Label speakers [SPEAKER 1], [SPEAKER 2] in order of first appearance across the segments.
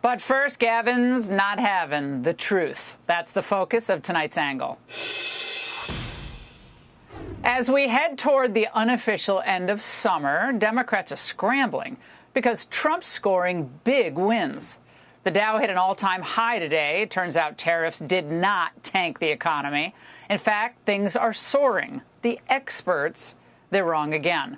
[SPEAKER 1] But first, Gavin's not having the truth. That's the focus of tonight's angle. As we head toward the unofficial end of summer, Democrats are scrambling because Trump's scoring big wins. The Dow hit an all-time high today. It turns out tariffs did not tank the economy. In fact, things are soaring. The experts, they're wrong again.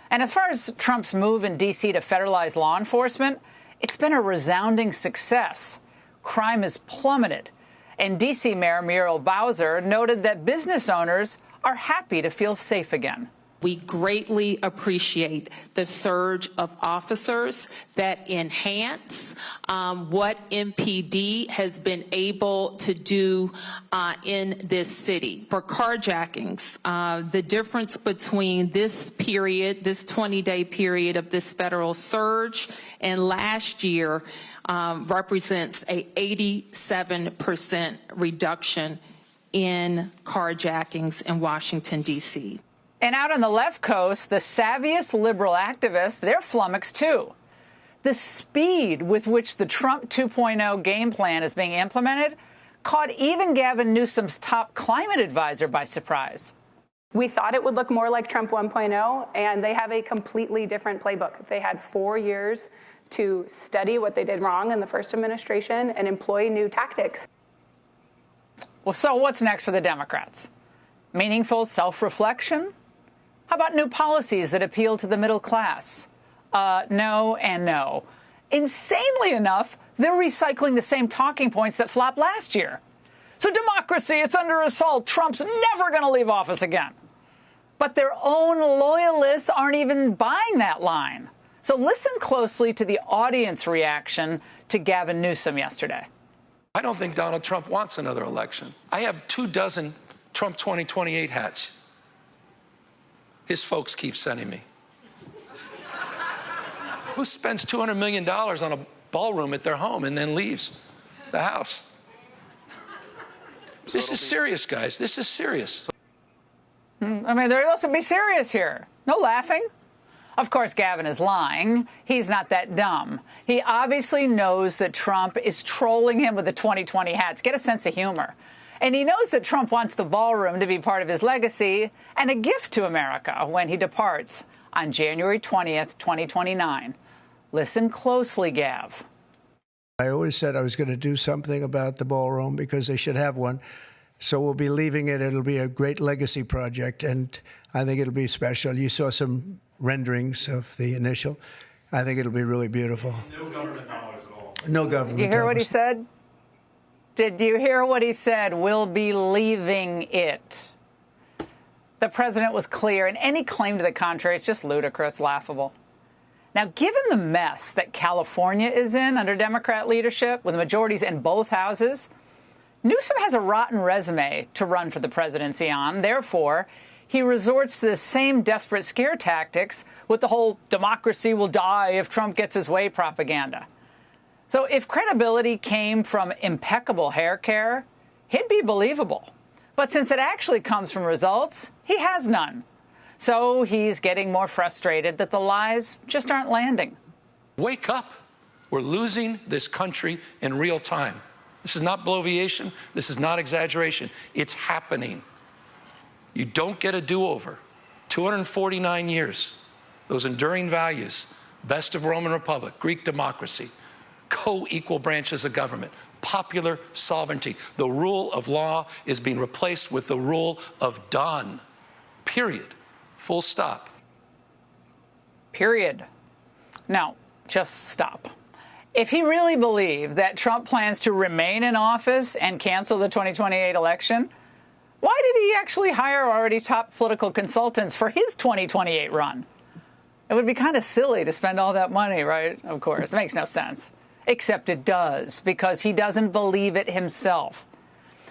[SPEAKER 1] And as far as Trump's move in D.C. to federalize law enforcement, it's been a resounding success. Crime has plummeted. And D.C. Mayor Muriel Bowser noted that business owners are happy to feel safe again.
[SPEAKER 2] We greatly appreciate the surge of officers that enhance what MPD has been able to do in this city. For carjackings, the difference between this period, this 20-day period of this federal surge and last year represents a 87% reduction in carjackings in Washington, D.C.
[SPEAKER 1] And out on the left coast, the savviest liberal activists, they're flummoxed too. The speed with which the Trump 2.0 game plan is being implemented caught even Gavin Newsom's top climate advisor by surprise.
[SPEAKER 3] We thought it would look more like Trump 1.0, and they have a completely different playbook. They had 4 years to study what they did wrong in the first administration and employ new tactics.
[SPEAKER 1] Well, so what's next for the Democrats? Meaningful self-reflection? How about new policies that appeal to the middle class? No and no. Insanely enough, they're recycling the same talking points that flopped last year. So democracy, it's under assault. Trump's never going to leave office again. But their own loyalists aren't even buying that line. So listen closely to the audience reaction to Gavin Newsom yesterday.
[SPEAKER 4] I don't think Donald Trump wants another election. I have 24 Trump 2028 hats. His folks keep sending me. Who spends $200 million on a ballroom at their home and then leaves the house? This is serious, guys. This is serious.
[SPEAKER 1] I mean, they're supposed to be serious here. No laughing. Of course, Gavin is lying. He's not that dumb. He obviously knows that Trump is trolling him with the 2020 hats. Get a sense of humor. And he knows that Trump wants the ballroom to be part of his legacy and a gift to America when he departs on January 20th, 2029. Listen closely, Gav.
[SPEAKER 5] I always said I was going to do something about the ballroom because they should have one. So we'll be leaving it. It'll be a great legacy project, and I think it'll be special. You saw some renderings of the initial. I think it'll be really beautiful.
[SPEAKER 6] No government dollars at all.
[SPEAKER 5] No government
[SPEAKER 1] Did you hear
[SPEAKER 5] dollars.
[SPEAKER 1] what he said? Did you hear what he said? We'll be leaving it. The president was clear, and any claim to the contrary is just ludicrous, laughable. Now, given the mess that California is in under Democrat leadership, with majorities in both houses, Newsom has a rotten resume to run for the presidency on. Therefore, he resorts to the same desperate scare tactics with the whole democracy will die if Trump gets his way propaganda. So if credibility came from impeccable hair care, he'd be believable. But since it actually comes from results, he has none. So he's getting more frustrated that the lies just aren't landing.
[SPEAKER 4] Wake up. We're losing this country in real time. This is not bloviation. This is not exaggeration. It's happening. You don't get a do-over. 249 years, those enduring values, best of Roman Republic, Greek democracy, co-equal branches of government, popular sovereignty. The rule of law is being replaced with the rule of done. Period. Full stop.
[SPEAKER 1] Period. No, just stop. If he really believed that Trump plans to remain in office and cancel the 2028 election, why did he actually hire already top political consultants for his 2028 run? It would be kind of silly to spend all that money, right? Of course, it makes no sense. Except it does, because he doesn't believe it himself.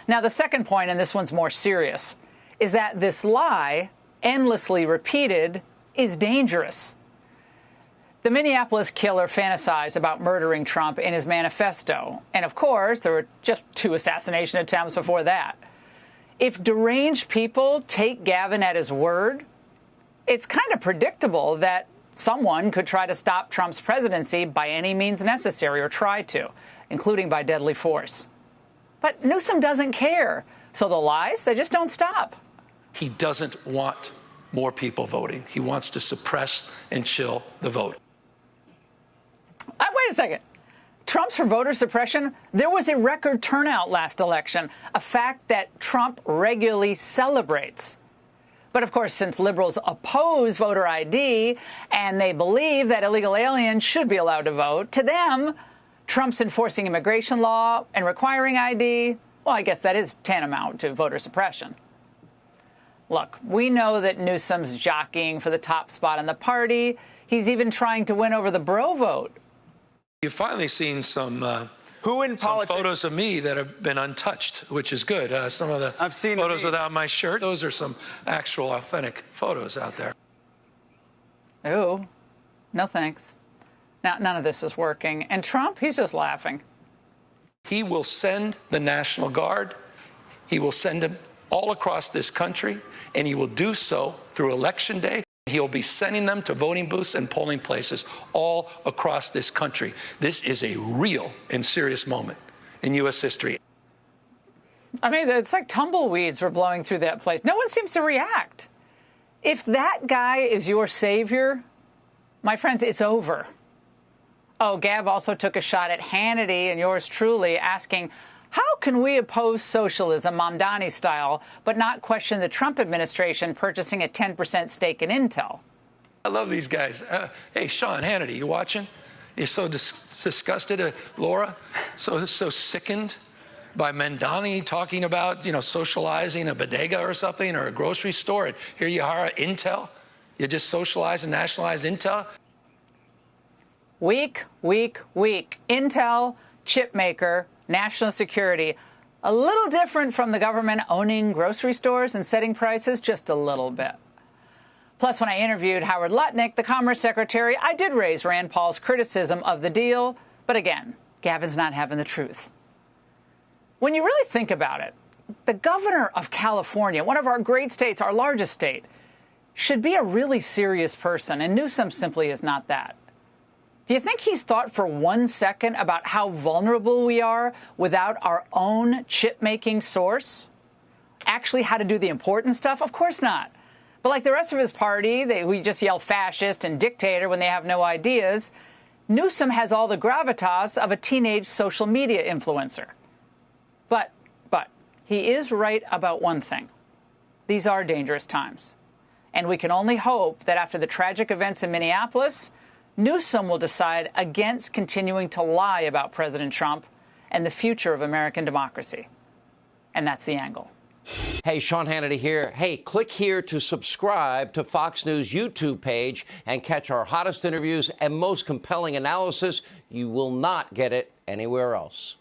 [SPEAKER 1] Now, the second point, and this one's more serious, is that this lie, endlessly repeated, is dangerous. The Minneapolis killer fantasized about murdering Trump in his manifesto. And of course, there were just 2 assassination attempts before that. If deranged people take Gavin at his word, it's kind of predictable that Someone could try to stop Trump's presidency by any means necessary, or try to, including by deadly force. But Newsom doesn't care. So the lies, they just don't stop.
[SPEAKER 4] He doesn't want more people voting. He wants to suppress and chill the vote.
[SPEAKER 1] Wait a second. Trump's for voter suppression? There was a record turnout last election, a fact that Trump regularly celebrates. But of course, since liberals oppose voter ID and they believe that illegal aliens should be allowed to vote, to them, Trump's enforcing immigration law and requiring ID, well, I guess that is tantamount to voter suppression. Look, we know that Newsom's jockeying for the top spot in the party. He's even trying to win over the bro vote.
[SPEAKER 4] You've finally seen some photos of me that have been untouched, which is good. Some of the photos without my shirt, those are some actual authentic photos out there.
[SPEAKER 1] Ooh, no thanks. Now, none of this is working. And Trump, he's just laughing.
[SPEAKER 4] He will send the National Guard. He will send them all across this country, and he will do so through Election Day. He'll be sending them to voting booths and polling places all across this country. This is a real and serious moment in U.S. history.
[SPEAKER 1] I mean, it's like tumbleweeds were blowing through that place. No one seems to react. If that guy is your savior, my friends, it's over. Oh, Gav also took a shot at Hannity and yours truly, asking, how can we oppose socialism, Mamdani style, but not question the Trump administration purchasing a 10% stake in Intel?
[SPEAKER 4] I love these guys. Hey, Sean Hannity, you watching? You're so disgusted, Laura, so sickened by Mamdani talking about, socializing a bodega or something, or a grocery store, and here you are at Intel. You just socialize and nationalize Intel.
[SPEAKER 1] Weak. Intel, chip maker, national security. A little different from the government owning grocery stores and setting prices, just a little bit. Plus, when I interviewed Howard Lutnick, the Commerce Secretary, I did raise Rand Paul's criticism of the deal. But again, Gavin's not having the truth. When you really think about it, the governor of California, one of our great states, our largest state, should be a really serious person, and Newsom simply is not that. Do you think he's thought for 1 second about how vulnerable we are without our own chip-making source? Actually, how to do the important stuff? Of course not. But like the rest of his party, we just yell fascist and dictator when they have no ideas. Newsom has all the gravitas of a teenage social media influencer. But he is right about one thing. These are dangerous times. And we can only hope that after the tragic events in Minneapolis, Newsom will decide against continuing to lie about President Trump and the future of American democracy. And that's the angle.
[SPEAKER 7] Hey, Sean Hannity here. Hey, click here to subscribe to Fox News YouTube page and catch our hottest interviews and most compelling analysis. You will not get it anywhere else.